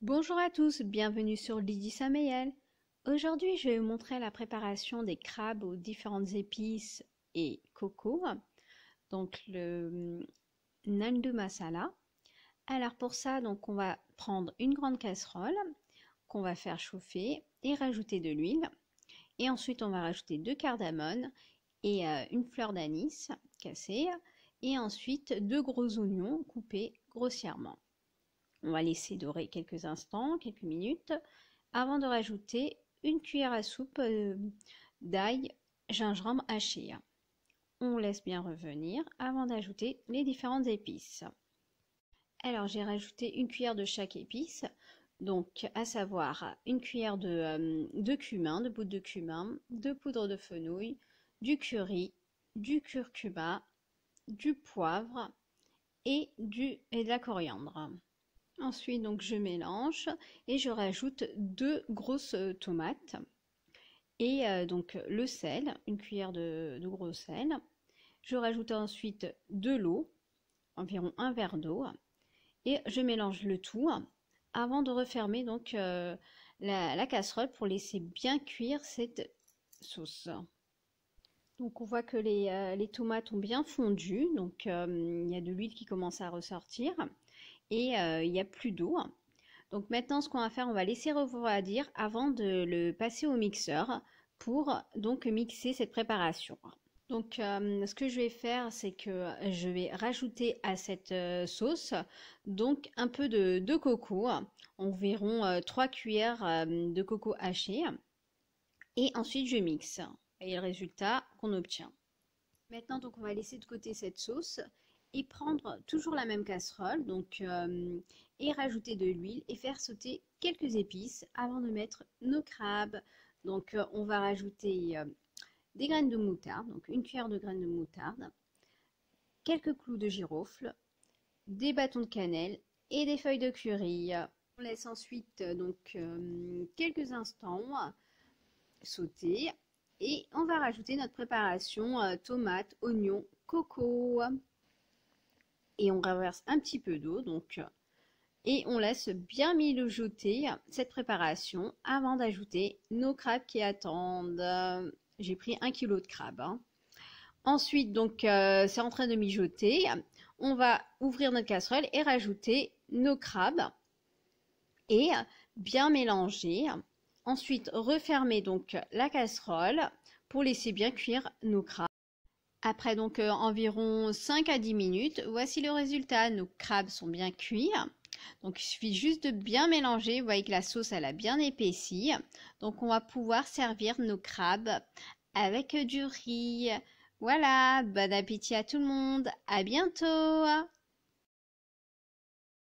Bonjour à tous, bienvenue sur Lydie Samayel. Aujourd'hui, je vais vous montrer la préparation des crabes aux différentes épices et coco, donc le Nandu Masala. Alors pour ça, donc on va prendre une grande casserole qu'on va faire chauffer et rajouter de l'huile. Et ensuite, on va rajouter 2 cardamone et une fleur d'anis cassée. Et ensuite, 2 gros oignons coupés grossièrement. On va laisser dorer quelques instants, quelques minutes, avant de rajouter une cuillère à soupe d'ail gingembre haché. On laisse bien revenir avant d'ajouter les différentes épices. Alors j'ai rajouté une cuillère de chaque épice, donc à savoir une cuillère de cumin, de poudre de cumin, de poudre de fenouil, du curry, du curcuma, du poivre et de la coriandre. Ensuite, donc je mélange et je rajoute 2 grosses tomates et donc le sel, une cuillère de gros sel. Je rajoute ensuite de l'eau, environ un verre d'eau, et je mélange le tout avant de refermer donc la casserole pour laisser bien cuire cette sauce. Donc on voit que les tomates ont bien fondu, donc il y a de l'huile qui commence à ressortir. Et il n'y a plus d'eau. Donc maintenant, ce qu'on va faire, on va laisser refroidir avant de le passer au mixeur pour donc mixer cette préparation. Donc ce que je vais faire, c'est que je vais rajouter à cette sauce donc un peu de coco, environ 3 cuillères de coco haché. Et ensuite, je mixe. Et le résultat qu'on obtient. Maintenant, donc on va laisser de côté cette sauce et prendre toujours la même casserole donc, et rajouter de l'huile et faire sauter quelques épices avant de mettre nos crabes. Donc on va rajouter des graines de moutarde, donc une cuillère de graines de moutarde, quelques clous de girofle, des bâtons de cannelle et des feuilles de curry. On laisse ensuite donc quelques instants sauter et on va rajouter notre préparation tomates, oignons, coco. Et on renverse un petit peu d'eau donc et on laisse bien mijoter cette préparation avant d'ajouter nos crabes qui attendent. J'ai pris 1 kg de crabes. Ensuite donc c'est en train de mijoter. On va ouvrir notre casserole et rajouter nos crabes et bien mélanger. Ensuite refermer donc la casserole pour laisser bien cuire nos crabes. Après donc environ 5 à 10 minutes, voici le résultat. Nos crabes sont bien cuits. Donc il suffit juste de bien mélanger. Vous voyez que la sauce elle a bien épaissi. Donc on va pouvoir servir nos crabes avec du riz. Voilà, bon appétit à tout le monde. À bientôt.